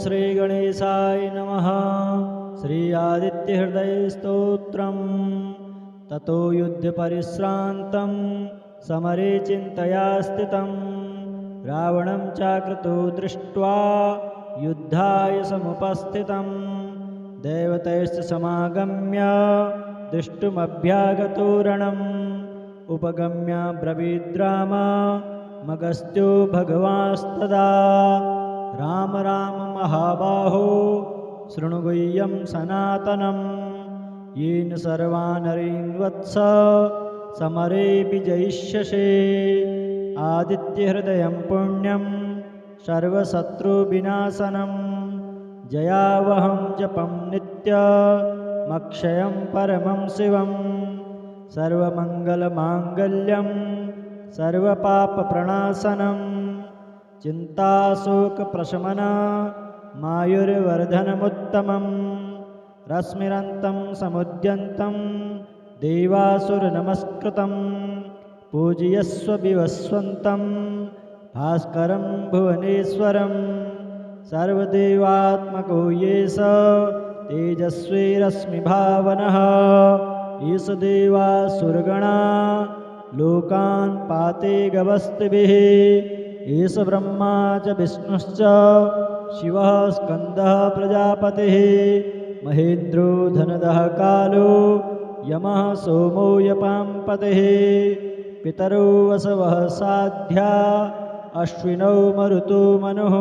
श्री गणेशाय नमः। श्री आदित्यहृदयस्तोत्रम्। ततो युद्धपरिश्रान्तं समरे चिन्तया स्थितं रावणं चाकृतो दृष्ट्वा युद्धाय समुपस्थितं देवतैश्च समागम्य दृष्टुमभ्यागतो रणम् उपगम्य ब्रवीद्राम मगस्त्यो भगवास्तदा राम राम महाबाहो शृणु गुह्यं सनातनं येन सर्वान् नरीन् वत्स समरे विजयिष्यसे आदित्यहृदयं पुण्यं सर्वशत्रुविनाशनं जयावहं जपं नित्यमक्षयं परमं शिवं सर्वमङ्गलमाङ्गल्यं सर्वपापप्रणाशनं चिन्ताशोकप्रशमनमायुर्वर्धनमुत्तमं रश्मिरन्तं समुद्यन्तं देवासुरनमस्कृतं पूजयस्व विवस्वन्तं भास्करं भुवनेश्वरं सर्वदेवात्मको येष तेजस्वी रश्मिभावनः ईश देवासुरगणा लोकान् पाते गवस्तिभिः ईश ब्रह्मा च विष्णुश्च शिवः स्कन्दः प्रजापतिः महेन्द्रो धनदः कालो यमः सोमो यपाम्पतिः पितरो वसवः साध्या अश्विनौ मरुतो मनुः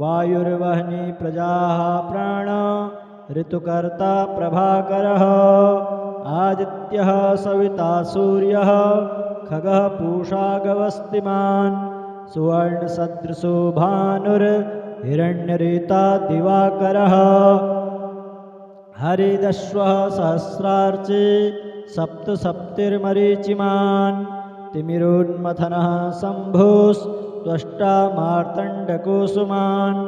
वायुर्वह्नि प्रजाः प्राण ऋतुकर्ता प्रभाकरः आदित्यः सविता सूर्यः खगः पूषा गवस्तिमान् सुवर्णसदृशो भानुर्हिरण्यरेता दिवाकरः हरिदश्वः सहस्रार्चे सप्तसप्तिर्मरीचिमान् तिमिरोन्मथनः शम्भुस्त्वष्टा मार्तण्डकुसुमान्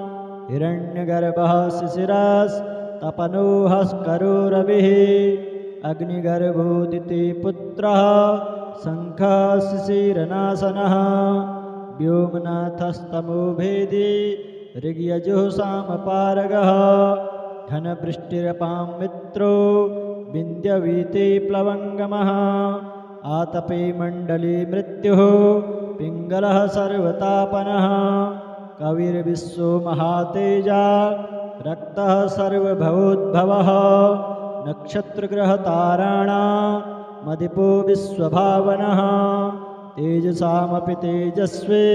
हिरण्यगर्भः शिशिरस्तपनोहस्करो रविः अग्निगर्भोदिति पुत्रः शङ्खः शिशिरनाशनः व्योमनाथस्तमो भेदी ऋग्यजुः घनवृष्टिरपां मित्रो विन्द्यवीते प्लवङ्गमः आतपे मण्डले मृत्युः पिङ्गलः सर्वतापनः कविर्विश्वो महातेजा रक्तः सर्वभवोद्भवः नक्षत्रग्रहताराणामधिपो विश्वभावनः तेजसामपि तेजस्वी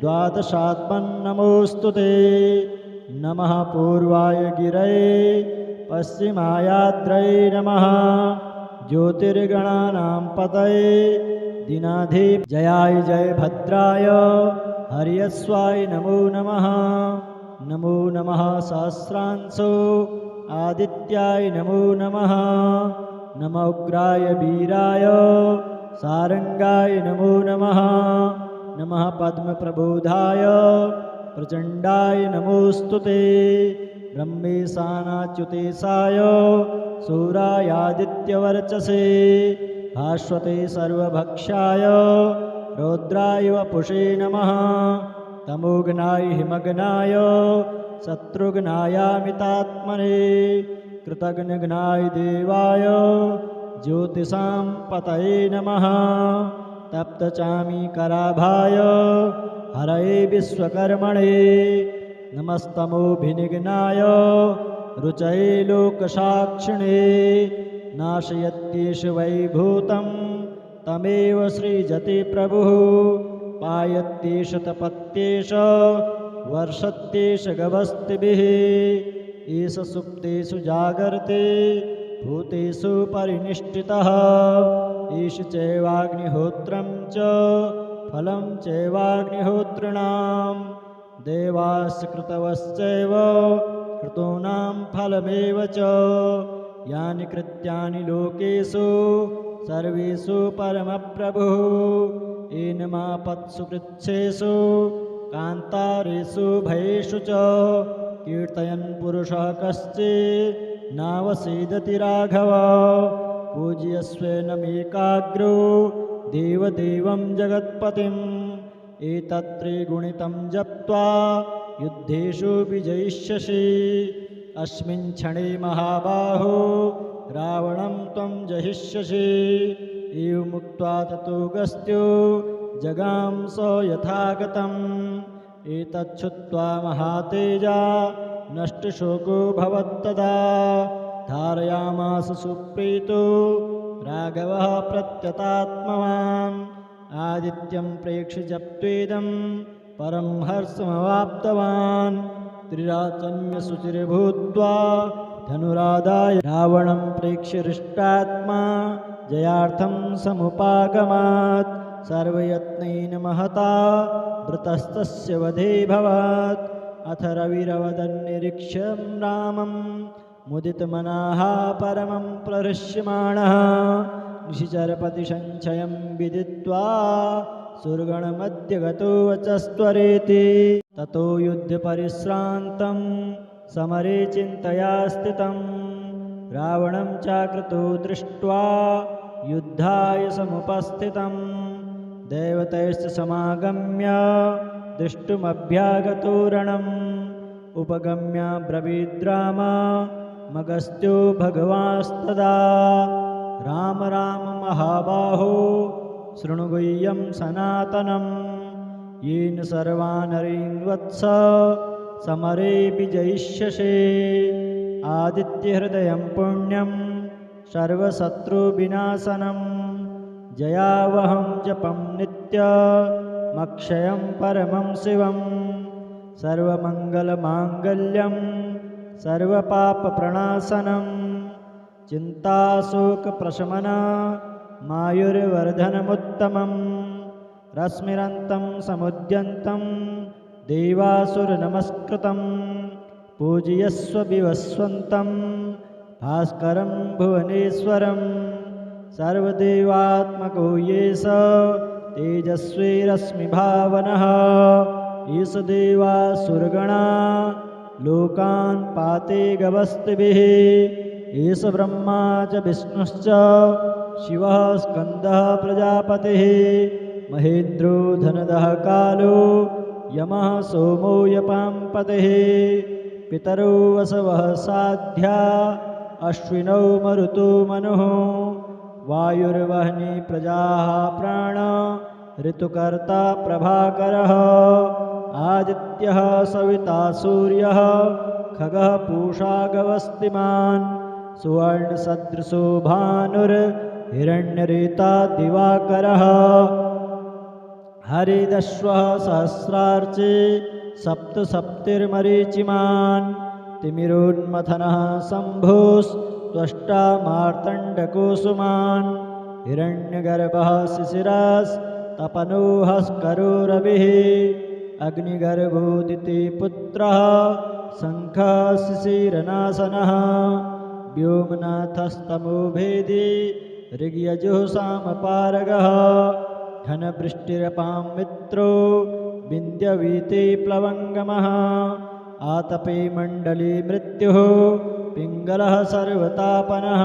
द्वादशात्मन्नमोऽस्तु ते नमः पूर्वाय गिरये पश्चिमायाद्रये नमः ज्योतिर्गणानां पतये दीनाधिप जयाय जय भद्राय हर्यस्वाय नमो नमः नमो नमः सहस्रांशो आदित्याय नमो नमः नमो उग्राय वीराय सारंगाय नमो नमः नमः पद्मप्रबोधाय प्रचण्डाय नमोऽस्तु ते ब्रह्मेशानाच्युतेशाय सूरायादित्यवर्चसे भास्वते सर्वभक्षाय रौद्राय वपुषे नमः तमोघ्नाय हिमघ्नाय शत्रुघ्नायामितात्मने कृतघ्नघ्नाय देवाय ज्योतिषां पतये नमः तप्तचामीकराभाय हरये विश्वकर्मणे नमस्तमोभिनिघ्नाय रुचये लोकसाक्षिणे नाशयत्येष वैभूतं तमेव सृजति प्रभुः पायत्येष तपत्येष वर्षत्येष गवस्तिभिः एष सुप्तेषु जागर्ते भूतेषु परिनिष्ठितः एष चैवाग्निहोत्रं च फलं चैवाग्निहोतॄणां देवाश्च कृतवश्चैव कृतूनां फलमेव च यानि कृत्यानि लोकेषु सर्वेषु परमप्रभुः एनमापत्सु वृक्षेषु कान्तारेषु भयेषु च कीर्तयन् पुरुषः कश्चित् नावसीदति राघव पूज्यस्वेनमेकाग्रो देवदेवं जगत्पतिम् एतत्त्रिगुणितं जप्त्वा युद्धेषु विजयिष्यसि अस्मिन् क्षणे महाबाहो रावणं त्वं जहिष्यसि एवमुक्त्वा ततोऽगस्त्यो जगाम स यथागतम् एतच्छ्रुत्वा महातेजा नष्टशोको भवत्तदा धारयामास सुप्रीतो राघवः प्रत्यतात्मवान् आदित्यं प्रेक्ष्य जप्त्वेदं परं हर्षमवाप्तवान् त्रिराचन्यसुचिर्भूत्वा धनुरादाय रावणं प्रेक्ष्य हृष्टात्मा जयार्थं समुपागमात् सर्वयत्नेन महता वृतस्तस्य वधे भवत् अथ रविरवदन्निरीक्ष्यं रामं मुदितमनाः परमं प्रहृष्यमाणः निशिचरपतिसञ्चयं विदित्वा सुरगणमध्य गतो वचस्त्वरेति ततो युद्धपरिश्रान्तं समरे चिन्तया स्थितं रावणं चाकृतो दृष्ट्वा युद्धाय समुपस्थितं देवतैश्च समागम्य दृष्टुमभ्यागतो रणम् उपगम्य ब्रवीद्राम मगस्त्यो भगवास्तदा राम राम महाबाहो शृणु गुह्यं सनातनं येन सर्वानरीन् वत्स समरे विजयिष्यसे आदित्यहृदयं पुण्यं सर्वशत्रुविनाशनं जयावहं जपं नित्यमक्षयं परमं शिवं सर्वमङ्गलमाङ्गल्यं सर्वपापप्रणाशनं चिन्ताशोकप्रशमनं मायुर्वर्धनमुत्तमं रश्मिरन्तं समुद्यन्तं देवासुरनमस्कृतं पूजयस्व विवस्वन्तं भास्करं भुवनेश्वरं सर्वदेवात्मको येष तेजस्वी रश्मिभावनः ईश देवासुरगणा लोकान् पाते गवस्तिभिः ईश ब्रह्मा च विष्णुश्च शिवः स्कन्दः प्रजापतिः महेन्द्रो धनदः कालो यमः सोमो यपाम्पतिः पितरो वसवः साध्या अश्विनौ मरुतो मनुः वायुर्वह्नि प्रजाः प्राण ऋतुकर्ता प्रभाकरः आदित्यः सविता सूर्यः खगः पूषा गवस्तिमान् सुवर्णसदृशो भानुर्हिरण्यरेता दिवाकरः हरिदश्वः सहस्रार्चे सप्तसप्तिर्मरीचिमान् तिमिरोन्मथनः शम्भुस्त्वष्टा मार्तण्डकुसुमान् हिरण्यगर्भः शिशिरस्तपनोहस्करो रविः अग्निगर्भोदिति पुत्रः शङ्खः शिशिरनाशनः व्योमनाथस्तमो भेदी ऋग्यजुःसामपारगः घनवृष्टिरपां मित्रो विन्द्यवीति प्लवङ्गमः आतपे मण्डले मृत्युः पिङ्गलः सर्वतापनः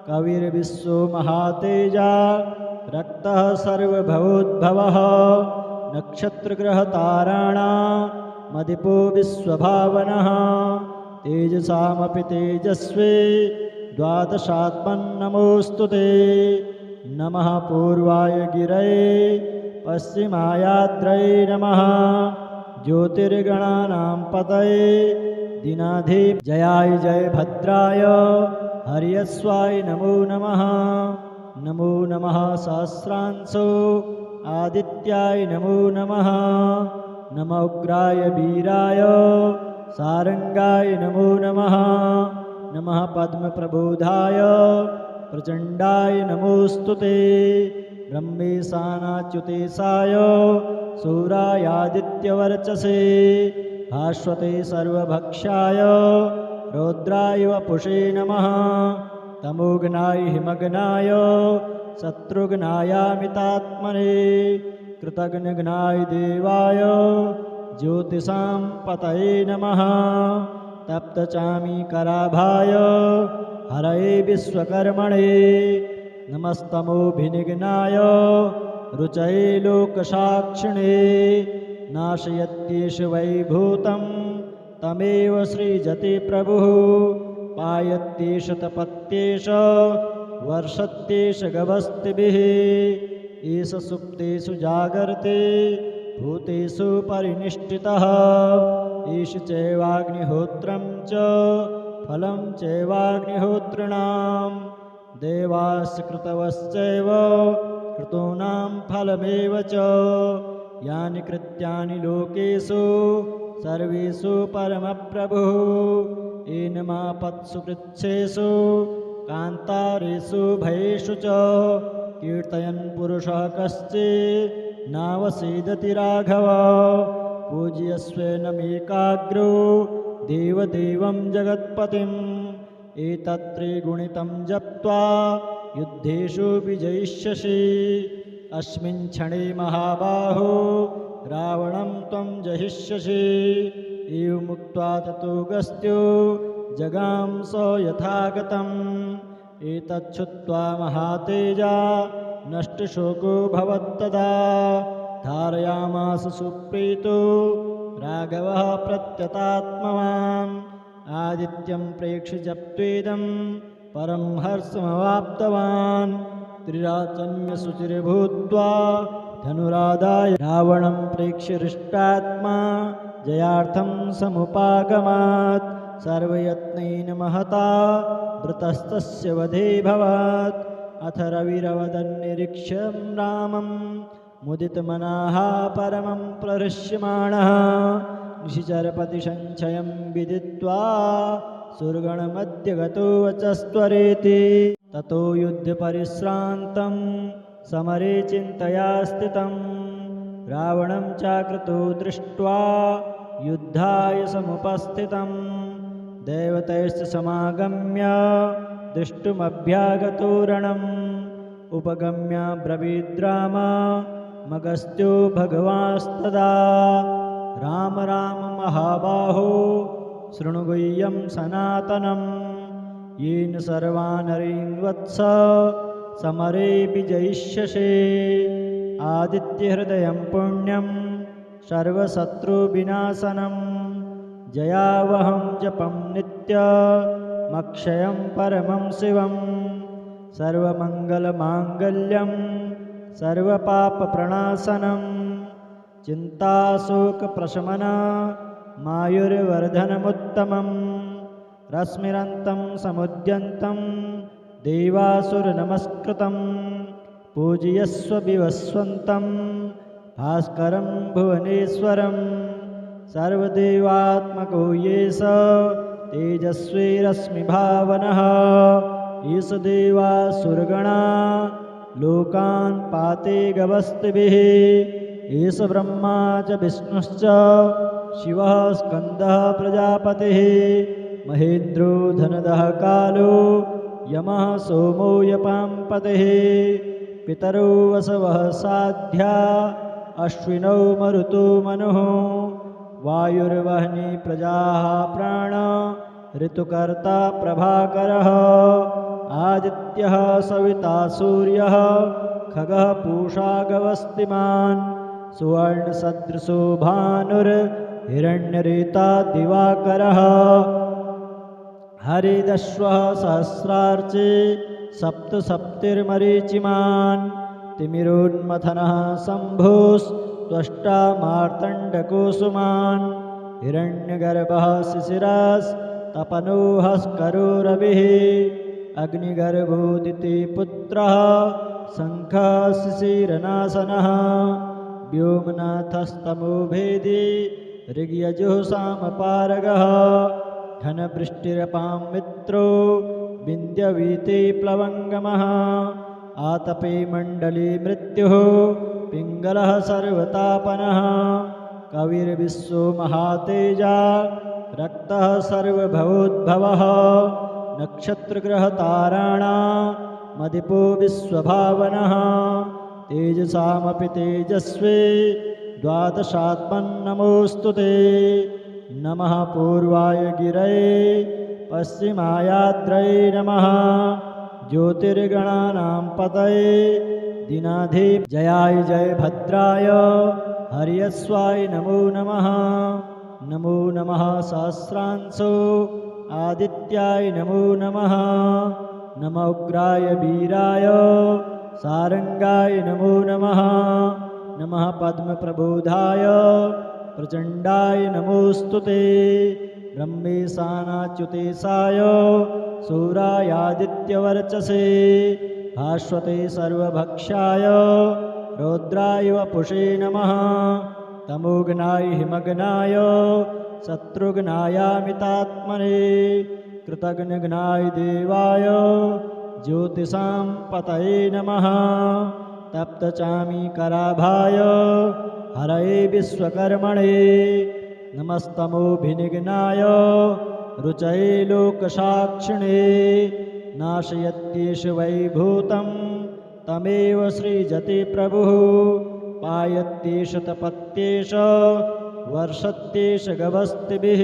कविर्विश्वो महातेजा रक्तः सर्वभवोद्भवः नक्षत्रग्रहताराणामधिपो विश्वभावनः तेजसामपि तेजस्वी द्वादशात्मन्नमोऽस्तु ते नमः पूर्वाय गिरये पश्चिमायाद्रये नमः ज्योतिर्गणानां पतये दीनाधिप जयाय जय भद्राय हर्यस्वाय नमो नमः नमो नमः सहस्रांशो आदित्याय नमो नमः नमो उग्राय वीराय सारंगाय नमो नमः नमः पद्मप्रबोधाय प्रचण्डाय नमोऽस्तु ते ब्रह्मेशानाच्युतेशाय सूरायादित्यवर्चसे भास्वते सर्वभक्षाय रौद्राय वपुषे नमः तमोघ्नाय हिमघ्नाय शत्रुघ्नायामितात्मने कृतघ्नघ्नाय देवाय ज्योतिषां पतये नमः तप्तचामीकराभाय हरये विश्वकर्मणे नमस्तमोभिनिघ्नाय रुचये लोकसाक्षिणे नाशयत्येष वैभूतं तमेव सृजति प्रभुः पायत्येष तपत्येष वर्षत्येष गवस्तिभिः एष सुप्तेषु जागर्ते भूतेषु परिनिष्ठितः एष चैवाग्निहोत्रं च फलं चैवाग्निहोत्रिणां देवास्य कृतवश्चैव कृतूनां फलमेव च यानि कृत्यानि लोकेषु सर्वेषु परमप्रभुः एनमापत्सु कृच्छेषु कान्तारेषु भयेषु च कीर्तयन् पुरुषः कश्चित् नावसीदति राघव पूज्यस्वेनमेकाग्रो देवदेवं जगत्पतिम् एतत्त्रिगुणितं जप्त्वा युद्धेषु विजयिष्यसि अस्मिन् क्षणे महाबाहो रावणं त्वं जहिष्यसि एवमुक्त्वा ततो गस्त्यो जगाम स यथागतम् एतच्छ्रुत्वा महातेजा नष्टशोको भवत्तदा धारयामास सुप्रीतो राघवः प्रत्यतात्मवान् आदित्यं प्रेक्ष्य जप्त्वेदं परं हर्षमवाप्तवान् त्रिराचन्यसुचिर्भूत्वा धनुरादाय रावणं प्रेक्ष्य हृष्टात्मा जयार्थं समुपागमात् सर्वयत्नेन महता वृतस्तस्य वधे भवत् अथ रविरवदन्निरीक्ष्यं रामं मुदितमनाः परमं प्रहृष्यमाणः निशिचरपतिसञ्चयं विदित्वा सुरगणमध्य गतो वचस्त्वरेति ततो युद्धपरिश्रान्तं समरे चिन्तया स्थितं रावणं चाकृतो दृष्ट्वा युद्धाय समुपस्थितं देवतैश्च समागम्य दृष्टुमभ्यागतो रणम् उपगम्य ब्रवीद्राम मगस्त्यो भगवास्तदा राम राम महाबाहो शृणु गुह्यं सनातनं येन सर्वान् नरीन् वत्स समरे विजयिष्यसे आदित्यहृदयं पुण्यं सर्वशत्रुविनाशनं जयावहं जपं नित्यमक्षयं परमं शिवं सर्वमङ्गलमाङ्गल्यं सर्वपापप्रणाशनं चिन्ताशोकप्रशमनमायुर्वर्धनमुत्तमं रश्मिरन्तं समुद्यन्तं देवासुरनमस्कृतं पूजयस्व विवस्वन्तं भास्करं भुवनेश्वरं सर्वदेवात्मको येष तेजस्वी रश्मिभावनः ईश देवासुरगणा लोकान् पाते गवस्तिभिः ईश ब्रह्मा च विष्णुश्च शिवः स्कन्दः प्रजापतिः महेन्द्रो धनदः कालो यमः सोमो यपाम्पतिः पितरो वसवः साध्या अश्विनौ मरुतो मनुः वायुर्वह्नि प्रजाः प्राण ऋतुकर्ता प्रभाकरः आदित्यः सविता सूर्यः खगः पूषा गवस्तिमान् सुवर्णसदृशो भानुर्हिरण्यरेता दिवाकरः हरिदश्वः सहस्रार्चे सप्तसप्तिर्मरीचिमान् तिमिरोन्मथनः शम्भुस्त्वष्टा मार्तण्डकुसुमान् हिरण्यगर्भः शिशिरस्तपनोहस्करो रविः अग्निगर्भोदितिपुत्रः शङ्खः शिशिरनाशनः व्योमनाथस्तमोभेदी ऋग्यजुःसामपारगः घनवृष्टिरपां मित्रो विन्द्यवीते प्लवङ्गमः आतपे मण्डले मृत्युः पिङ्गलः सर्वतापनः कविर्विश्वो महातेजा रक्तः सर्वभवोद्भवः नक्षत्रग्रहताराणामधिपो विश्वभावनः तेजसामपि तेजस्वी द्वादशात्मन्नमोऽस्तु ते नमः पूर्वाय गिरये पश्चिमायाद्रये नमः ज्योतिर्गणानां पतये दीनाधिप जयाय जय भद्राय हर्यस्वाय नमो नमः। नमो नमः सहस्रांशो आदित्याय नमो नमः। नमो उग्राय वीराय सारंगाय नमो नमः। नमः पद्मप्रबोधाय प्रचण्डाय नमोस्तुते। ब्रह्मेशानाच्युतेशाय सूरायादित्यवर्चसे भास्वते सर्वभक्षाय रौद्राय वपुषे नमः। तमोघ्नाय हिमघ्नाय शत्रुघ्नायामितात्मने कृतघ्नघ्नाय देवाय ज्योतिषां पतये नमः। तप्तचामीकराभाय हरये विश्वकर्मणे नमस्तमोभिनिघ्नाय रुचये लोकसाक्षिणे नाशयत्येष वैभूतं तमेव सृजति प्रभुः पायत्येष तपत्येष वर्षत्येष गवस्तिभिः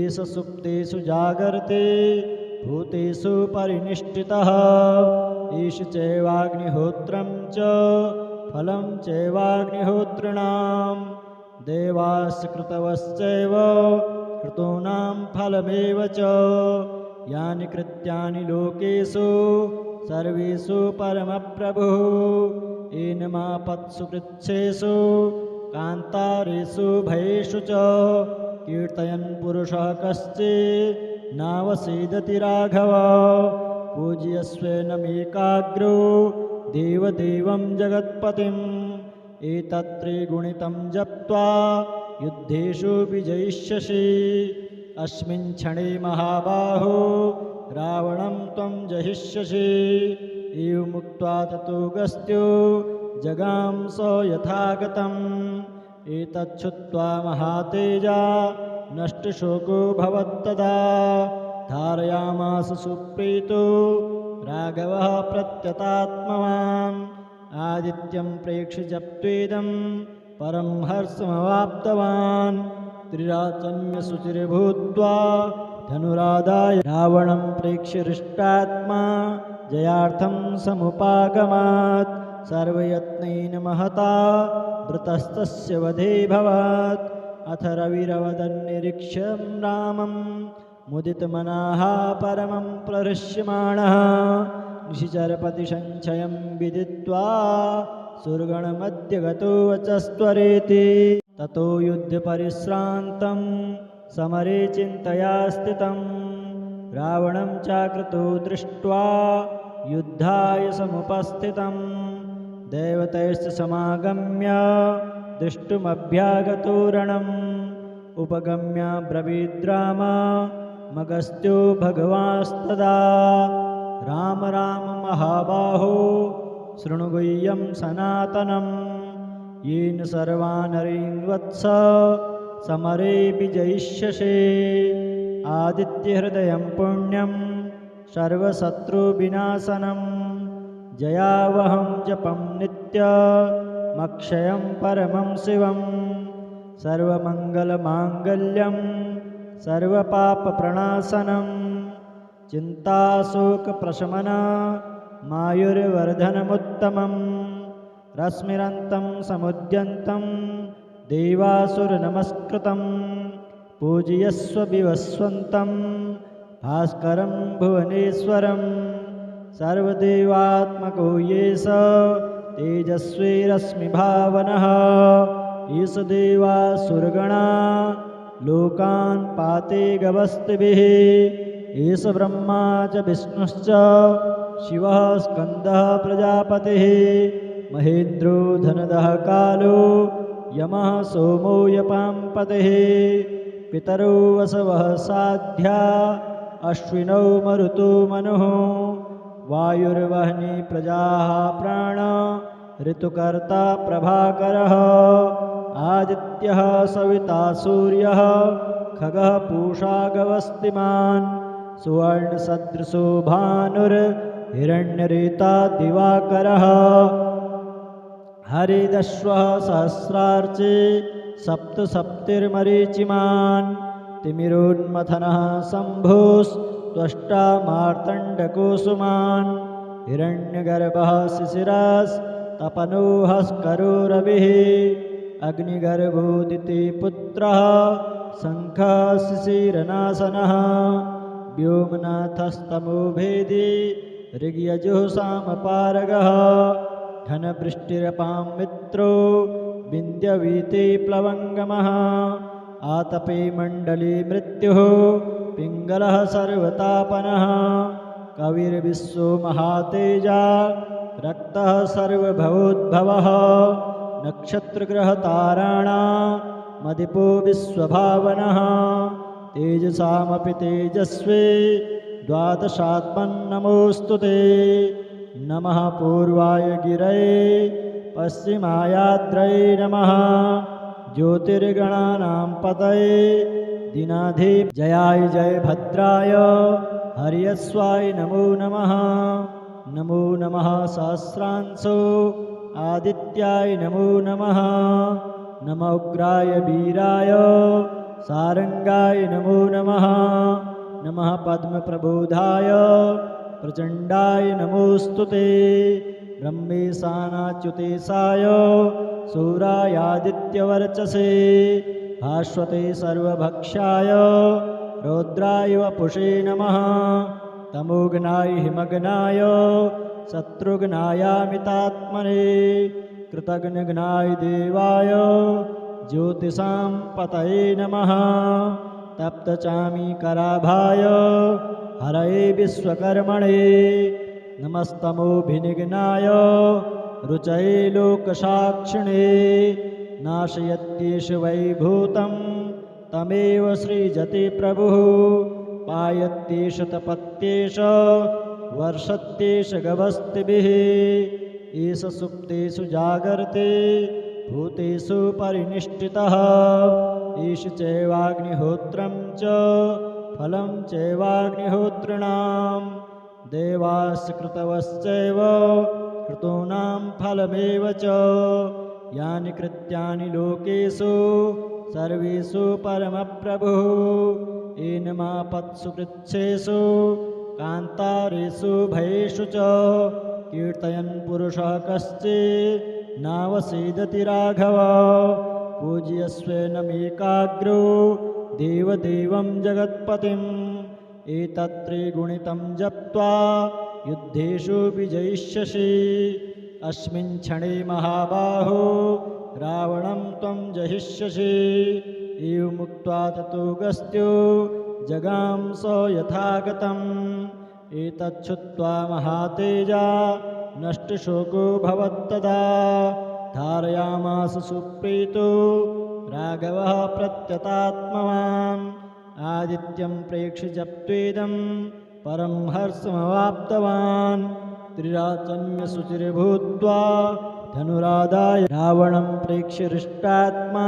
एष सुप्तेषु जागर्ते भूतेषु परिनिष्ठितः एष चैवाग्निहोत्रं च फलं चैवाग्निहोत्रिणां देवास्य कृतवश्चैव कृतूनां फलमेव च यानि कृत्यानि लोकेषु सर्वेषु परमप्रभुः एनमापत्सु वृक्षेषु कान्तारेषु भयेषु च कीर्तयन् पुरुषः कश्चित् नावसीदति राघव पूज्यस्वेनमेकाग्रो देवदेवं जगत्पतिम् एतत्त्रिगुणितं जप्त्वा युद्धेषु विजयिष्यसि अस्मिन् क्षणे महाबाहो रावणं त्वं जहिष्यसि एवमुक्त्वा ततोऽगस्त्यो जगाम स यथागतम् एतच्छ्रुत्वा महातेजा नष्टशोको भवत्तदा धारयामास सुप्रीतो राघवः प्रत्यतात्मवान् आदित्यं प्रेक्ष्य जप्त्वेदं परं हर्षमवाप्तवान् त्रिराचन्यसुचिर्भूत्वा धनुरादाय रावणं प्रेक्ष्य हृष्टात्मा जयार्थं समुपागमात् सर्वयत्नेन महता वृतस्तस्य वधे भवत् अथ रविरवदन्निरीक्ष्यं रामं मुदितमनाः परमं प्रहृष्यमाणः निशिचरपतिसञ्चयं विदित्वा सुरगणमध्य गतो वचस्त्वरेति ततो युद्धपरिश्रान्तं समरे चिन्तया स्थितं रावणं चाकृतो दृष्ट्वा युद्धाय समुपस्थितं देवतैश्च समागम्य दृष्टुमभ्यागतो रणम् उपगम्य ब्रवीद्राम मगस्त्यो भगवास्तदा राम राम महाबाहो शृणु गुह्यं सनातनं येन सर्वानरीन् वत्स समरे विजयिष्यसे आदित्यहृदयं पुण्यं सर्वशत्रुविनाशनं जयावहं जपं नित्यमक्षयं परमं शिवं सर्वमङ्गलमाङ्गल्यं सर्वपापप्रणाशनं चिन्ताशोकप्रशमनं मायुर्वर्धनमुत्तमं रश्मिरन्तं समुद्यन्तं देवासुरनमस्कृतं पूजयस्व विवस्वन्तं भास्करं भुवनेश्वरं सर्वदेवात्मको येष तेजस्वी रश्मिभावनः ईश देवासुरगणा लोकान् पाते गवस्तिभिः ईश ब्रह्मा च विष्णुश्च शिवः स्कन्दः प्रजापतिः महेन्द्रो धनदः कालो यमः सोमो यपाम्पतिः पितरो वसवः साध्या अश्विनौ मरुतो मनुः वायुर्वह्नि प्रजाः प्राण ऋतुकर्ता प्रभाकरः आदित्यः सविता सूर्यः खगः पूषा गवस्तिमान् सुवर्णसदृशो भानुर्हिरण्यरेता दिवाकरः हरिदश्वः सहस्रार्चे सप्तसप्तिर्मरीचिमान् तिमिरोन्मथनः शम्भुस्त्वष्टा मार्तण्डकुसुमान् हिरण्यगर्भः शिशिरस्तपनो हस्करो रविः अग्निगर्भोदिते पुत्रः शङ्खः शिशिरनाशनः व्योमनाथस्तमो भेदी ऋग्यजुःसामपारगः घनवृष्टिरपां मित्रो विन्ध्यवीते प्लवङ्गमः आतपे मण्डले मृत्युः पिङ्गलः सर्वतापनः कविर्विश्वो महातेजा रक्तः सर्वभवोद्भवः नक्षत्रग्रहताराणामधिपो विश्वभावनः तेजसामपि तेजस्वी द्वादशात्मन्नमोऽस्तु ते नमः पूर्वाय गिरये पश्चिमायाद्रये नमः ज्योतिर्गणानां पतये दीनाधिप जयाय जय भद्राय हर्यस्वाय नमो नमः नमो नमः सहस्रांशो आदित्याय नमो नमः नमो उग्राय वीराय सारंगाय नमो नमः नमः पद्मप्रबोधाय प्रचण्डाय नमोऽस्तु ते ब्रह्मेशानाच्युतेशाय सूरायादित्यवर्चसे भास्वते सर्वभक्षाय रौद्राय वपुषे नमः तमोघ्नाय हिमघ्नाय शत्रुघ्नायामितात्मने कृतघ्नघ्नाय देवाय ज्योतिषां पतये नमः तप्तचामीकराभाय हरये विश्वकर्मणे नमस्तमोभिनिघ्नाय रुचये लोकसाक्षिणे नाशयत्येष वैभूतं तमेव सृजति प्रभुः पायत्येष तपत्येष वर्षत्येष गभस्तिभिः एष सुप्तेषु जागर्ते भूतेषु परिनिष्ठितः एष चैवाग्निहोत्रं च फलं चैवाग्निहोत्रिणां देवास्य कृतवश्चैव कृतूनां फलमेव च यानि कृत्यानि लोकेषु सर्वेषु परमप्रभुः एनमापत्सु कृच्छेषु कान्तारेषु भयेषु च कीर्तयन् पुरुषः कश्चित् नावसीदति राघव पूज्यस्वेनमेकाग्रो देवदेवं जगत्पतिम् एतत्त्रिगुणितं जप्त्वा युद्धेषु विजयिष्यसि अस्मिन् क्षणे महाबाहो रावणं त्वं जहिष्यसि एवमुक्त्वा ततो गस्त्यो जगाम स यथागतम् एतच्छ्रुत्वा महातेजा नष्टशोको भवत्तदा धारयामास सुप्रीतो राघवः प्रत्यतात्मवान् आदित्यं प्रेक्ष्य जप्त्वेदं परं हर्षमवाप्तवान् त्रिराचन्यसुचिर्भूत्वा धनुरादाय रावणं प्रेक्ष्य हृष्टात्मा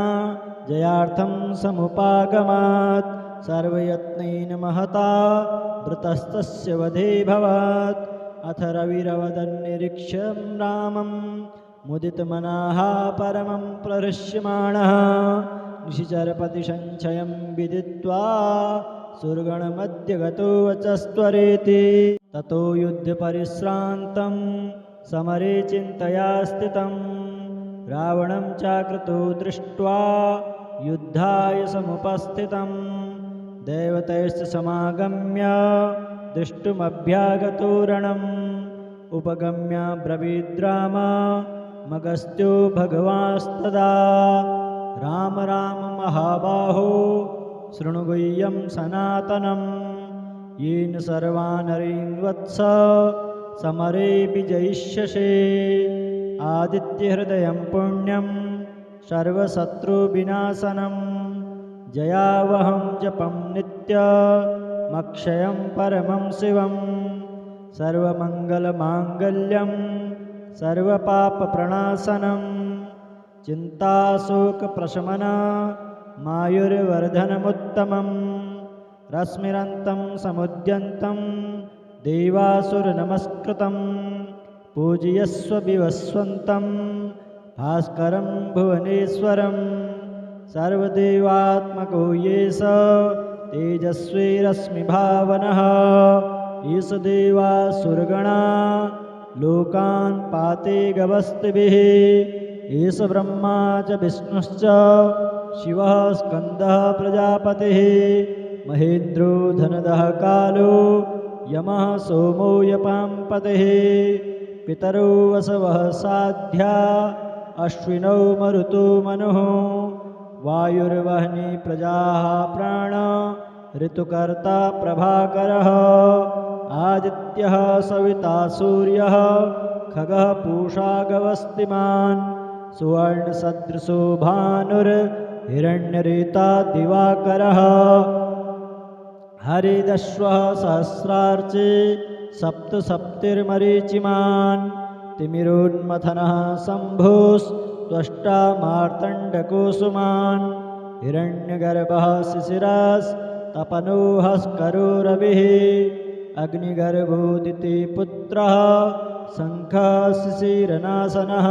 जयार्थं समुपागमात् सर्वयत्नेन महता धृतस्तस्य वधे भवत् अथ रविरवदन्निरीक्ष्यं रामं मुदितमनाः परमं प्रहृष्यमाणः निशिचरपतिसञ्चयं विदित्वा सुरगणमध्य गतो वचस्त्वरेति ततो युद्धपरिश्रान्तं समरे चिन्तया स्थितं रावणं चाकृतो दृष्ट्वा युद्धाय समुपस्थितं देवतैश्च समागम्य दृष्टुमभ्यागतो रणम् उपगम्य ब्रवीद्राम मगस्त्यो भगवास्तदा राम राम महाबाहो शृणु गुह्यं सनातनं येन सर्वान् हरीन् वत्स समरे विजयिष्यसे आदित्यहृदयं पुण्यं सर्वशत्रुविनाशनं जयावहं जपं नित्यमक्षयं परमं शिवं सर्वमङ्गलमाङ्गल्यं सर्वपापप्रणाशनं चिन्ताशोकप्रशमना मायुर्वर्धनमुत्तमं रश्मिरन्तं समुद्यन्तं देवासुरनमस्कृतं पूजयस्व विवस्वन्तं भास्करं भुवनेश्वरं सर्वदेवात्मको येष तेजस्वी रश्मिभावनः ईश देवासुरगणा लोकान् पाते गवस्तिभिः एष ब्रह्मा च विष्णुश्च शिवः स्कन्दः प्रजापतिः महेन्द्रो धनदः कालो यमः सोमो यपाम्पतिः पितरो वसवः साध्या अश्विनौ मरुतो मनुः वायुर्वह्नि प्रजाः प्राण ऋतुकर्ता प्रभाकरः आदित्यः सविता सूर्यः खगः पूषा गवस्तिमान् सुवर्णसदृशो भानुर्हिरण्यरेता दिवाकरः हरिदश्वः सहस्रार्चे सप्तसप्तिर्मरीचिमान् तिमिरोन्मथनः शम्भुस्त्वष्टा मार्तण्डकुसुमान् हिरण्यगर्भः शिशिरस्तपनोहस्करो रविः अग्निगर्भोदिति पुत्रः शङ्खः शिशिरनाशनः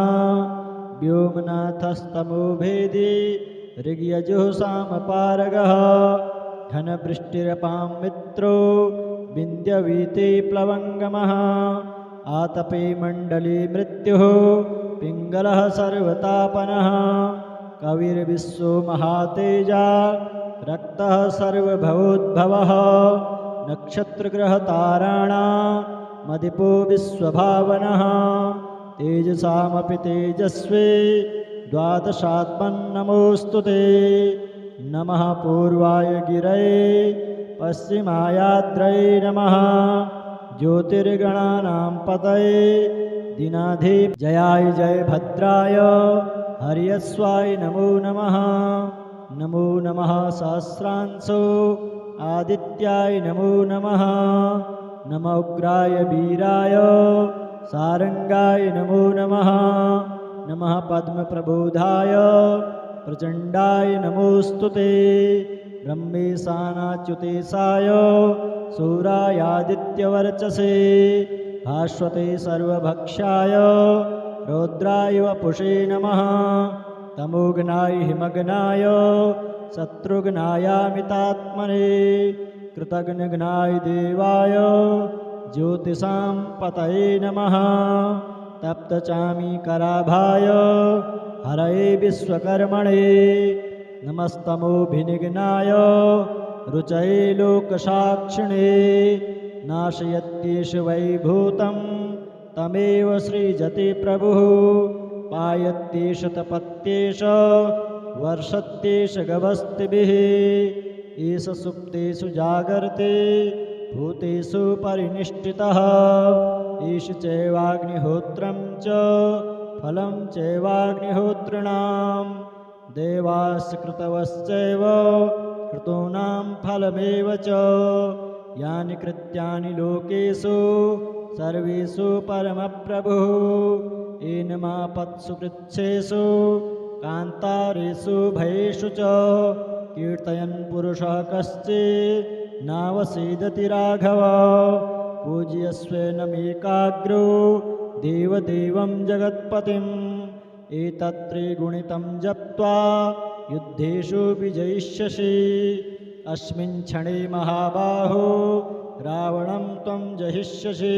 व्योमनाथस्तमो भेदी ऋग्यजुःसामपारगः घनवृष्टिरपां मित्रो विन्द्यवीते प्लवङ्गमः आतपे मण्डले मृत्युः पिङ्गलः सर्वतापनः कविर्विश्वो महातेजा रक्तः सर्वभवोद्भवः नक्षत्रग्रहताराणामधिपो विश्वभावनः तेजसामपि तेजस्वी द्वादशात्मन्नमोऽस्तु ते नमः पूर्वाय गिरये पश्चिमायाद्रये नमः ज्योतिर्गणानां पतये दीनाधिप जयाय जय भद्राय हर्यस्वाय नमो नमः नमो नमः सहस्रांशो आदित्याय नमो नमः नमो उग्राय वीराय सारंगाय नमो नमः नमः पद्मप्रबोधाय प्रचण्डाय नमोऽस्तु ते ब्रह्मेशानाच्युतेशाय सूरायादित्यवर्चसे भास्वते सर्वभक्षाय रौद्राय वपुषे नमः तमोघ्नाय हिमघ्नाय शत्रुघ्नायामितात्मने कृतघ्नघ्नाय देवाय ज्योतिषां पतये नमः तप्तचामीकराभाय हरये विश्वकर्मणे नमस्तमोभिनिघ्नाय रुचये लोकसाक्षिणे नाशयत्येष वैभूतं तमेव सृजति प्रभुः पायत्येष तपत्येष वर्षत्येष गवस्तिभिः एष सुप्तेषु जागर्ते भूतेषु परिनिष्ठितः एष चैवाग्निहोत्रं च फलं चैवाग्निहोत्रिणां देवास्य कृतवश्चैव कृतूनां फलमेव च यानि कृत्यानि लोकेषु सर्वेषु परमप्रभुः एनमापत्सु कृच्छेषु कान्तारेषु भयेषु च कीर्तयन् पुरुषः कश्चित् नावसीदति राघव पूज्यस्वेनमेकाग्रो देवदेवं जगत्पतिम् एतत्त्रिगुणितं जप्त्वा युद्धेषु विजयिष्यसि अस्मिन् क्षणे महाबाहो रावणं त्वं जहिष्यसि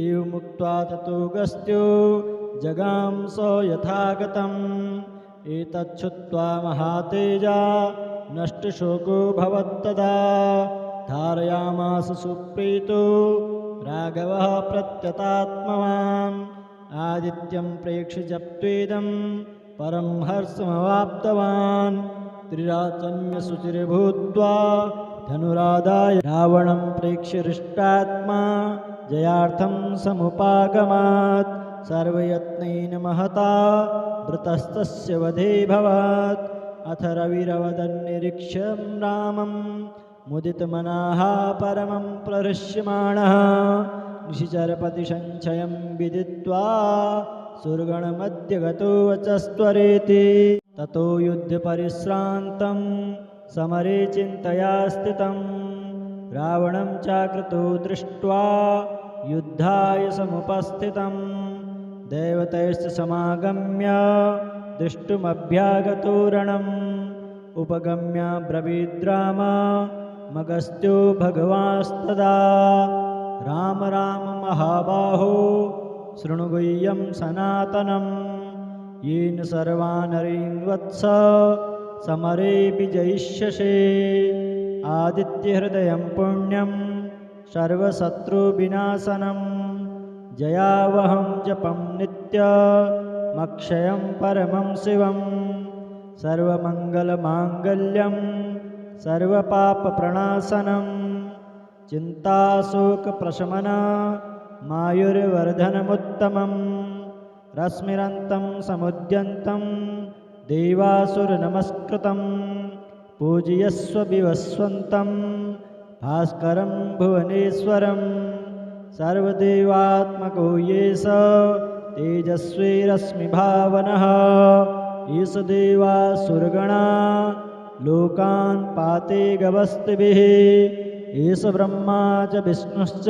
एवमुक्त्वा ततो गस्त्यो जगाम स यथागतम् एतच्छ्रुत्वा महातेजा नष्टशोको भवत्तदा धारयामास सुप्रीतो राघवः प्रत्यतात्मवान् आदित्यं प्रेक्ष्य जप्त्वेदं परं हर्षमवाप्तवान् त्रिराचन्यसुचिर्भूत्वा धनुरादाय रावणं प्रेक्ष्य हृष्टात्मा जयार्थं समुपागमात् सर्वयत्नेन महता वृतस्तस्य वधे भवत् अथ रविरवदन्निरीक्ष्यं रामं मुदितमनाः परमं प्रहृष्यमाणः निशिचरपतिसञ्चयं विदित्वा सुरगणमध्य गतो वचस्त्वरेति ततो युद्धपरिश्रान्तं समरे चिन्तया स्थितं रावणं चाकृतो दृष्ट्वा युद्धाय समुपस्थितं देवतैश्च समागम्य दृष्टुमभ्यागतो रणम् उपगम्य ब्रवीद्राम मगस्त्यो भगवास्तदा राम राम महाबाहो शृणु गुह्यं सनातनं येन सर्वानरीन् वत्स समरे विजयिष्यसे। आदित्यहृदयं पुण्यं सर्वशत्रुविनाशनं जयावहं जपं नित्यमक्षयं परमं शिवं। सर्वमङ्गलमाङ्गल्यं सर्वपापप्रणाशनं चिन्ताशोकप्रशमनमायुर्वर्धनमुत्तमं। रश्मिरन्तं समुद्यन्तं देवासुरनमस्कृतं पूजयस्व विवस्वन्तं भास्करं भुवनेश्वरं। सर्वदेवात्मको येष तेजस्वी रश्मिभावनः ईश देवासुरगणा लोकान् पाते गवस्तिभिः। एष ब्रह्मा च विष्णुश्च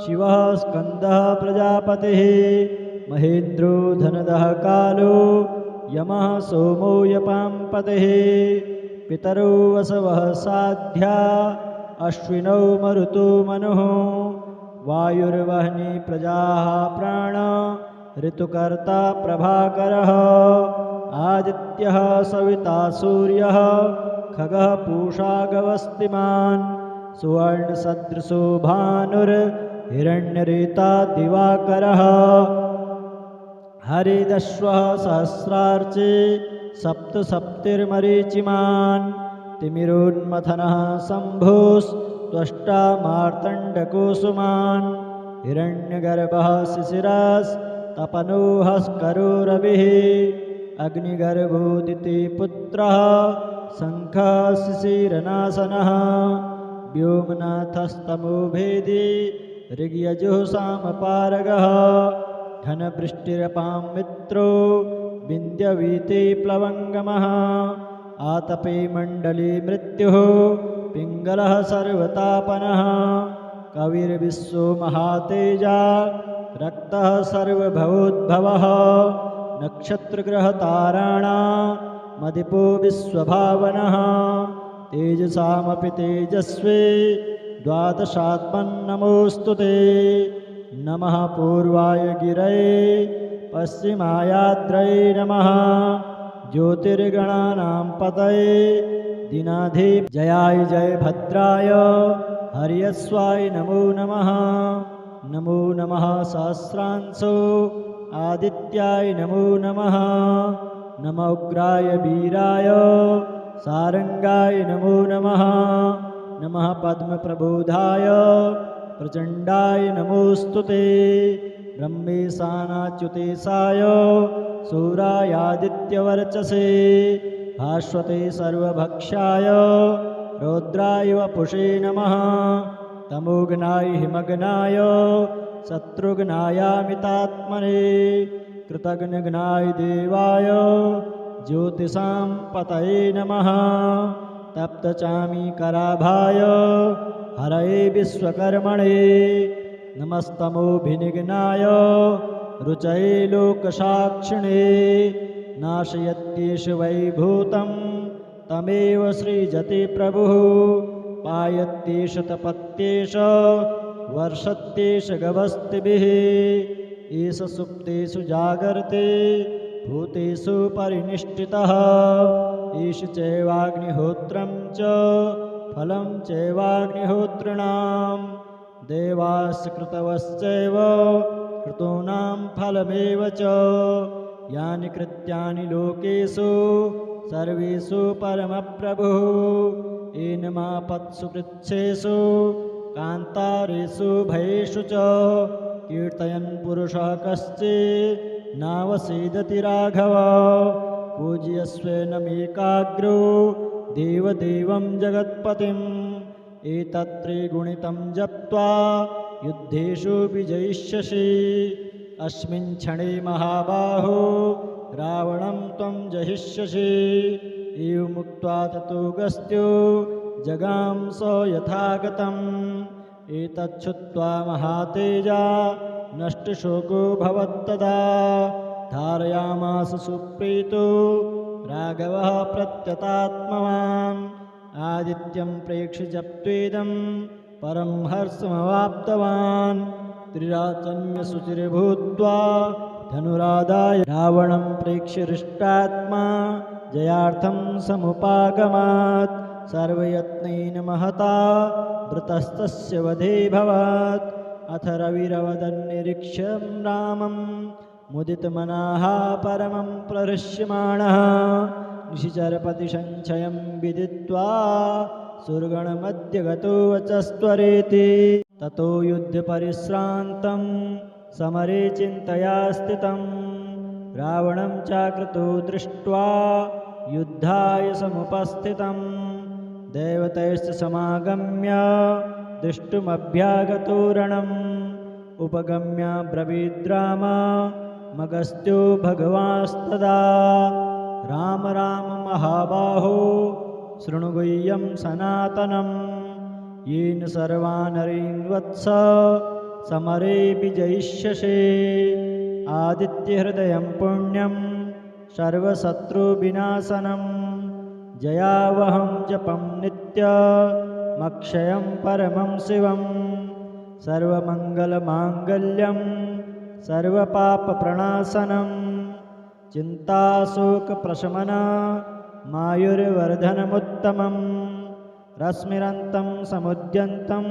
शिवः स्कन्दः प्रजापतिः महेन्द्रो धनदः कालो यमः सोमो यपाम्पतिः। पितरो वसवः साध्या अश्विनौ मरुतो मनुः वायुर्वह्नि प्रजाः प्राण ऋतुकर्ता प्रभाकरः। आदित्यः सविता सूर्यः खगः पूषा गवस्तिमान् सुवर्णसदृशो भानुर्हिरण्यरेता दिवाकरः। हरिदश्वः सहस्रार्चे सप्तसप्तिर्मरीचिमान् तिमिरोन्मथनः शम्भुस्त्वष्टा मार्तण्डकुसुमान् हिरण्यगर्भः शिशिरस्तपनोहस्करो रविः अग्निगर्भोदिति पुत्रः शङ्खः शिशिरनाशनः व्योमनाथस्तमो भेदी ऋग्यजुःसामपारगः घनवृष्टिरपां मित्रो विन्द्यवीते प्लवङ्गमः आतपे मण्डले मृत्युः पिङ्गलः सर्वतापनः कविर्विश्वो महातेजा रक्तः सर्वभवोद्भवः नक्षत्रग्रहताराणामधिपो विश्वभावनः तेजसामपि तेजस्वी द्वादशात्मन्नमोऽस्तु ते। नमः पूर्वाय गिरये पश्चिमायाद्रये नमः ज्योतिर्गणानां पतये दीनाधिप जयाय जय भद्राय हर्यस्वाय नमो नमः। नमो नमः सहस्रांशो आदित्याय नमो नमः। नमो उग्राय वीराय सारंगाय नमो नमः। नमः पद्मप्रबोधाय प्रचण्डाय नमोऽस्तु ते। ब्रह्मेशानाच्युतेशाय सूरायादित्यवर्चसे भास्वते सर्वभक्षाय रौद्राय वपुषे नमः। तमोघ्नाय हिमघ्नाय शत्रुघ्नायामितात्मने कृतघ्नघ्नाय देवाय ज्योतिषां पतये नमः। तप्तचामीकराभाय हरये विश्वकर्मणे नमस्तमोभिनिघ्नाय रुचये लोकसाक्षिणे नाशयत्येष वैभूतं तमेव सृजति प्रभुः पायत्येष तपत्येष वर्षत्येष गवस्तिभिः एष सुप्तेषु जागर्ते भूतेषु परिनिष्ठितः एष चैवाग्निहोत्रं च फलं चैवाग्निहोत्रिणां देवास्य कृतवश्चैव कृतूनां फलमेव च यानि कृत्यानि लोकेषु सर्वेषु परमप्रभुः एनमापत्सु कृच्छेषु कान्तारेषु भयेषु च कीर्तयन् पुरुषः कश्चित् नावसीदति राघव पूज्यस्वेनमेकाग्रो देवदेवं जगत्पतिम् एतत्त्रिगुणितं जप्त्वा युद्धेषु विजयिष्यसि अस्मिन् क्षणे महाबाहो रावणं त्वं जहिष्यसि एवमुक्त्वा ततो गस्त्यो जगाम स यथागतम् एतच्छ्रुत्वा महातेजा नष्टशोको भवत्तदा धारयामास सुप्रीतो राघवः प्रत्यतात्मवान् आदित्यं प्रेक्ष्य जप्त्वेदं परं हर्षमवाप्तवान् त्रिराचन्यसुचिर्भूत्वा धनुरादाय रावणं प्रेक्ष्य हृष्टात्मा जयार्थं समुपागमात् सर्वयत्नेन महता वृतस्तस्य वधे भवत् अथ रविरवदन्निरीक्ष्यं रामं मुदितमनाः परमं प्रहृष्यमाणः निशिचरपतिसञ्चयं विदित्वा सुरगणमध्य गतो वचस्त्वरेति ततो युद्धपरिश्रान्तं समरे चिन्तया स्थितं रावणं चाकृतो दृष्ट्वा युद्धाय समुपस्थितं देवतैश्च समागम्य दृष्टुमभ्यागतो रणम् उपगम्य ब्रवीद्राम मगस्त्यो भगवास्तदा राम राम महाबाहो शृणु गुह्यं सनातनं येन सर्वान् नरीन् वत्स समरे विजयिष्यसे आदित्यहृदयं पुण्यं सर्वशत्रुविनाशनं जयावहं जपं नित्यमक्षयं परमं शिवं सर्वमङ्गलमाङ्गल्यं सर्वपापप्रणाशनं चिन्ताशोकप्रशमना मायुर्वर्धनमुत्तमं रश्मिरन्तं समुद्यन्तं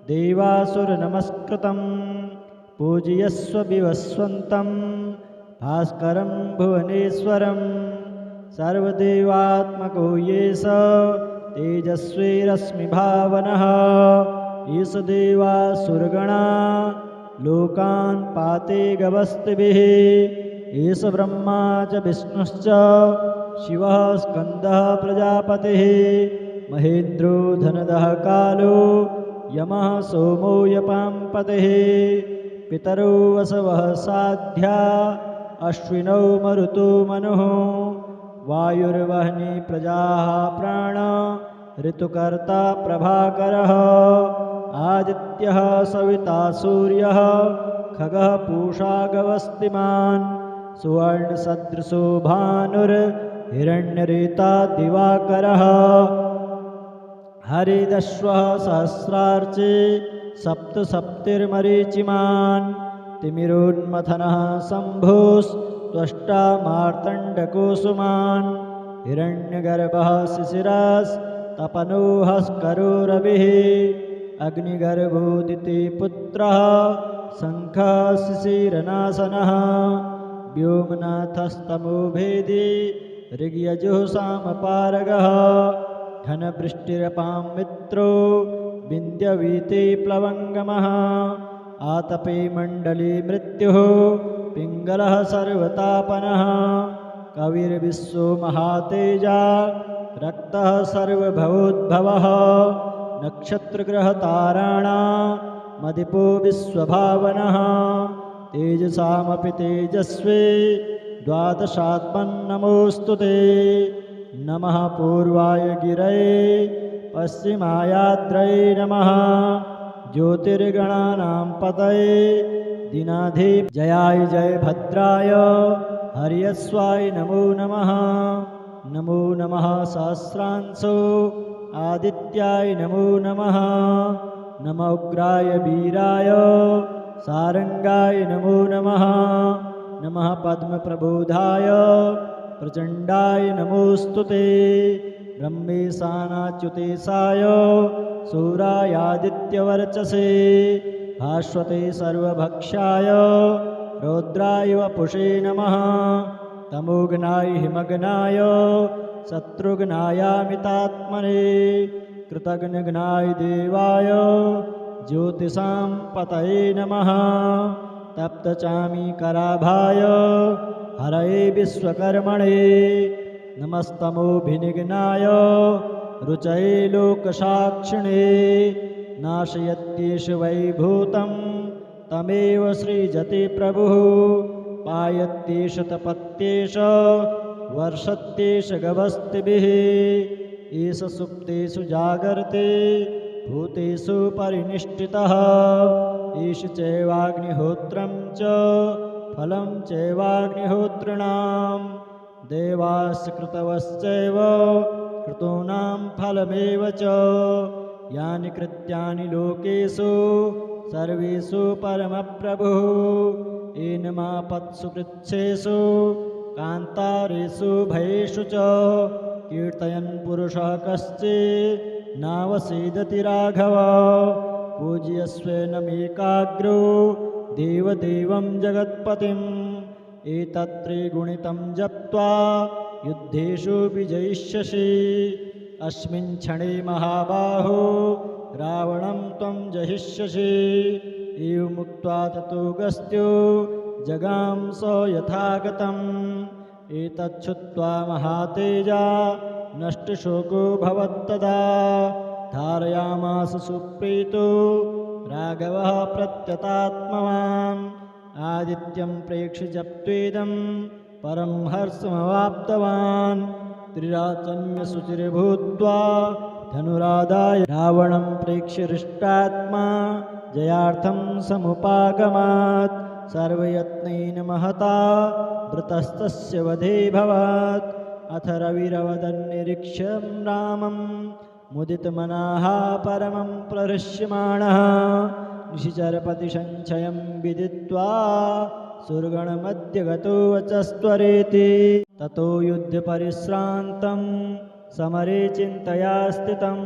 देवासुरनमस्कृतं पूजयस्व विवस्वन्तं भास्करं भुवनेश्वरं सर्वदेवात्मको येष तेजस्वी रश्मिभावनः ईश देवासुरगणा लोकान् पाते गवस्तिभिः ईश ब्रह्मा च विष्णुश्च शिवः स्कन्दः प्रजापतिः महेन्द्रो धनदः कालो यमः सोमो यपाम्पतिः पितरो वसवः साध्या अश्विनौ मरुतो मनुः वायुर्वह्नि प्रजाः प्राण ऋतुकर्ता प्रभाकरः आदित्यः सविता सूर्यः खगः पूषा गवस्तिमान् सुवर्णसदृशो भानुर्हिरण्यरेता दिवाकरः हरिदश्वः सहस्रार्चे सप्तसप्तिर्मरीचिमान् तिमिरोन्मथनः शम्भुस्त्वष्टा मार्तण्डकुसुमान् हिरण्यगर्भः शिशिरस्तपनोहस्करो रविः अग्निगर्भोदितिपुत्रः शङ्खः शिशिरनाशनः व्योमनाथस्तमो भेदी ऋग्यजुःसामपारगः घनवृष्टिरपां मित्रो विन्ध्यवीते प्लवङ्गमः आतपे मण्डले मृत्युः पिङ्गलः सर्वतापनः कविर्विश्वो महातेजा रक्तः सर्वभवोद्भवः नक्षत्रग्रहताराणामधिपो विश्वभावनः तेजसामपि तेजस्वी द्वादशात्मन्नमोऽस्तु ते नमः पूर्वाय गिरये पश्चिमायाद्रये नमः ज्योतिर्गणानां पतये दीनाधिप जयाय जय भद्राय हर्यस्वाय नमो नमः नमो नमः सहस्रांशो आदित्याय नमो नमः नमो उग्राय वीराय सारंगाय नमो नमः नमः पद्मप्रबोधाय प्रचण्डाय नमोऽस्तु ते ब्रह्मेशानाच्युतेशाय सूरायादित्यवर्चसे भास्वते सर्वभक्षाय रौद्राय वपुषे नमः तमोघ्नाय हिमघ्नाय शत्रुघ्नायामितात्मने कृतघ्नघ्नाय देवाय ज्योतिषां पतये नमः तप्तचामीकराभाय हरये विश्वकर्मणे नमस्तमोभिनिघ्नाय रुचये लोकसाक्षिणे नाशयत्येष वैभूतं तमेव सृजति प्रभुः पायत्येष तपत्येष वर्षत्येष गवस्तिभिः एष सुप्तेषु जागर्ते भूतेषु परिनिष्ठितः एष चैवाग्निहोत्रं च फलं चैवाग्निहोतॄणां देवाश्च कृतवश्चैव कृतूनां फलमेव च यानि कृत्यानि लोकेषु सर्वेषु परमप्रभुः एनमापत्सु कृच्छेषु कान्तारेषु भयेषु च कीर्तयन् पुरुषः कश्चित् नावसीदति राघव पूज्यस्वेनमेकाग्रो देवदेवं जगत्पतिम् एतत्त्रिगुणितं जप्त्वा युद्धेषु विजयिष्यसि अस्मिन् क्षणे महाबाहो रावणं त्वं जहिष्यसि एवमुक्त्वा ततो गस्त्यो जगाम स यथागतम् एतच्छ्रुत्वा महातेजा नष्टशोको भवत्तदा धारयामास सुप्रीतो राघवः प्रत्यतात्मवान् आदित्यं प्रेक्ष्य जप्त्वेदं परं हर्षमवाप्तवान् त्रिराचन्यसुचिर्भूत्वा धनुरादाय रावणं प्रेक्ष्य हृष्टात्मा जयार्थं समुपागमात् सर्वयत्नेन महता वृतस्तस्य वधे भवत् अथ रविरवदन्निरीक्ष्यं रामं मुदितमनाः परमं प्रहृष्यमाणः निशिचरपतिसञ्चयं विदित्वा सुरगणमध्य गतो वचस्त्वरेति ततो युद्धपरिश्रान्तं समरे चिन्तया स्थितं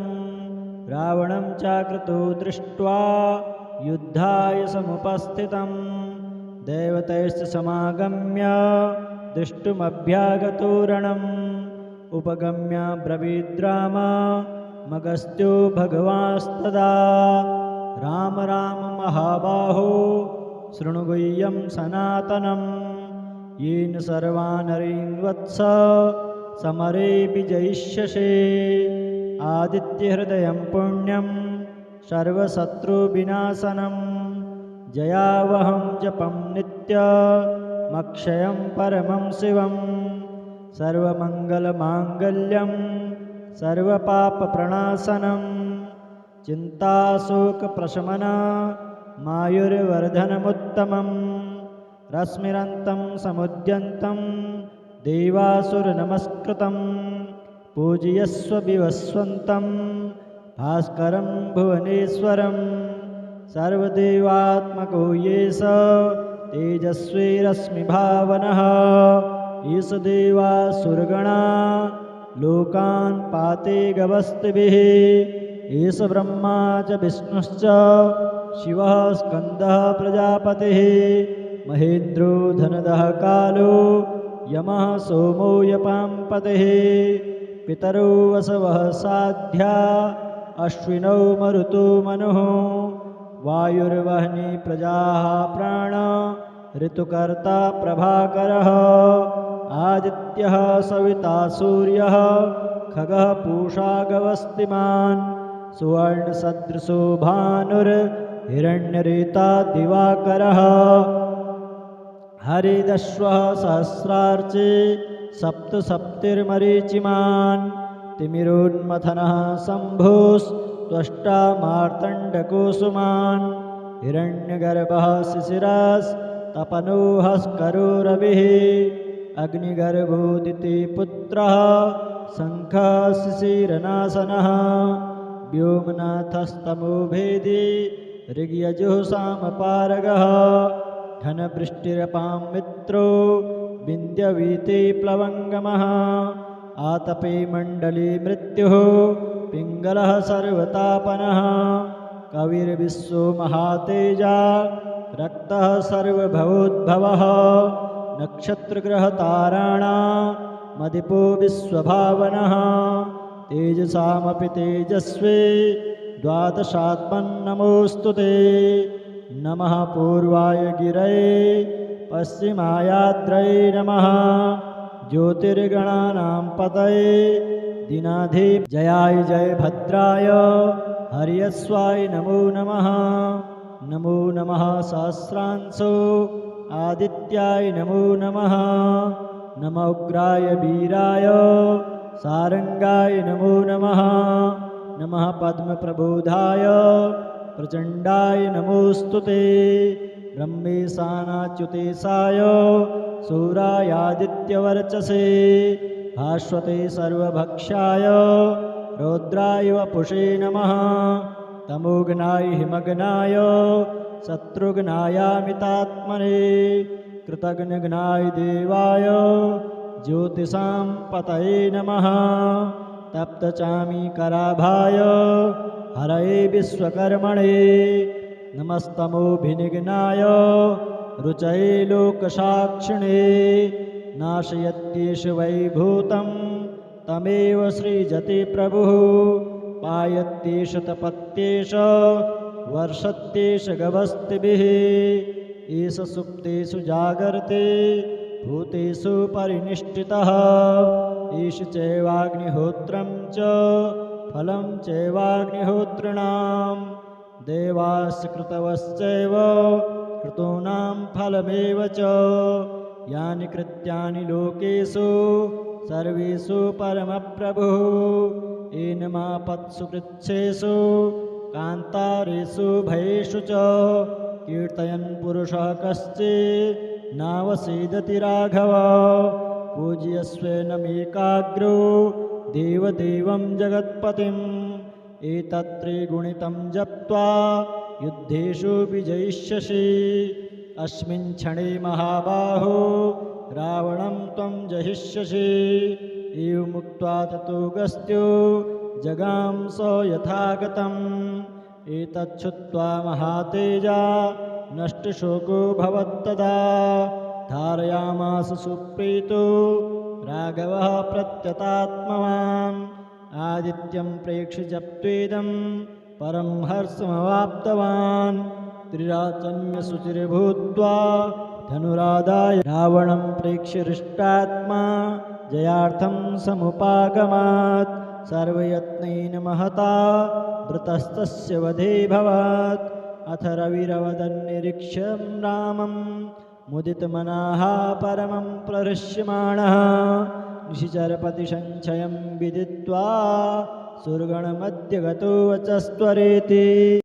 रावणं चाकृतो दृष्ट्वा युद्धाय समुपस्थितं देवतैश्च समागम्य दृष्टुमभ्यागतो रणम् उपगम्य ब्रवीद्राम मगस्त्यो भगवास्तदा राम राम महाबाहो शृणु गुह्यं सनातनं येन सर्वानरीन् वत्स समरे विजयिष्यसे आदित्यहृदयं पुण्यं सर्वशत्रुविनाशनं जयावहं जपं नित्यमक्षयं परमं शिवं सर्वमङ्गलमाङ्गल्यं सर्वपापप्रणाशनं चिन्ताशोकप्रशमनमायुर्वर्धनमुत्तमं रश्मिरन्तं समुद्यन्तं देवासुरनमस्कृतं पूजयस्व विवस्वन्तं भास्करं भुवनेश्वरं सर्वदेवात्मको ये स तेजस्वी रश्मिभावनः ईश देवासुरगणा लोकान् पाते गवस्तिभिः एष ब्रह्मा च विष्णुश्च शिवः स्कन्दः प्रजापतिः महेन्द्रो धनदः कालो यमः सोमो यपाम्पतिः पितरो वसवः साध्या अश्विनौ मरुतो मनुः वायुर्वह्नि प्रजाः प्राण ऋतुकर्ता प्रभाकरः आदित्यः सविता सूर्यः खगः पूषा गवस्तिमान् सुवर्णसदृशो भानुर्हिरण्यरेता दिवाकरः हरिदश्वः सहस्रार्चे सप्तसप्तिर्मरीचिमान् तिमिरोन्मथनः शम्भुस्त्वष्टा मार्तण्डकुसुमान् हिरण्यगर्भः शिशिरस्तपनोहस्करो रविः अग्निगर्भोदिते पुत्रः शङ्खः शिशिरनाशनः व्योमनाथस्तमो भेदी ऋग्यजुः घनवृष्टिरपां मित्रो विन्द्यवीते प्लवङ्गमः आतपे मण्डले मृत्युः पिङ्गलः सर्वतापनः कविर्विश्वो महातेजा रक्तः सर्वभवोद्भवः नक्षत्रग्रहताराणामधिपो विश्वभावनः तेजसामपि तेजस्वी द्वादशात्मन्नमोऽस्तु ते नमः पूर्वाय गिरये पश्चिमायाद्रये नमः ज्योतिर्गणानां पतये दीनाधिप जयाय जय भद्राय हर्यस्वाय नमो नमः नमो नमः सहस्रांशो आदित्याय नमो नमः नमः उग्राय वीराय सारंगाय नमो नमः नमः पद्मप्रबोधाय प्रचण्डाय नमोऽस्तु ते ब्रह्मेशानाच्युतेशाय सूरायादित्यवर्चसे भास्वते सर्वभक्षाय रौद्राय वपुषे नमः तमोघ्नाय हिमघ्नाय शत्रुघ्नायामितात्मने कृतघ्नघ्नाय देवाय ज्योतिषां पतये नमः तप्तचामीकराभाय हरये विश्वकर्मणे नमस्तमोभिनिघ्नाय रुचये लोकसाक्षिणे नाशयत्येष वैभूतं तमेव सृजति प्रभुः पायत्येष तपत्येष वर्षत्येष गभस्तिभिः एष सुप्तेषु जागर्ते भूतेषु परिनिष्ठितः एष चैवाग्निहोत्रं च फलं चैवाग्निहोत्रिणां देवास्य कृतवश्चैव कृतूनां फलमेव च यानि कृत्यानि लोकेषु सर्वेषु परमप्रभुः एनमापत्सु कृच्छेषु कान्तारेषु भयेषु च कीर्तयन् पुरुषः कश्चित् नावसीदति राघव पूज्यस्वेनमेकाग्रो देवदेवं जगत्पतिम् एतत्त्रिगुणितं जप्त्वा युद्धेषु विजयिष्यसि अस्मिन् क्षणे महाबाहो रावणं त्वं जहिष्यसि एवमुक्त्वा ततो गस्त्यो जगाम स यथागतम् एतच्छ्रुत्वा महातेजा नष्टशोको भवत्तदा धारयामास सुप्रीतो राघवः प्रत्यतात्मवान् आदित्यं प्रेक्ष्य जप्त्वेदं परं हर्षमवाप्तवान् त्रिराचन्यसुचिर्भूत्वा धनुरादाय रावणं प्रेक्ष्य हृष्टात्मा जयार्थं समुपागमात् सर्वयत्नेन महता वृतस्तस्य वधे भवत् अथ रविरवदन्निरीक्ष्यं रामं मुदितमनाः परमं प्रहृष्यमाणः निशिचरपतिसञ्चयं विदित्वा सुरगणमध्य गतो वचस्त्वरेति।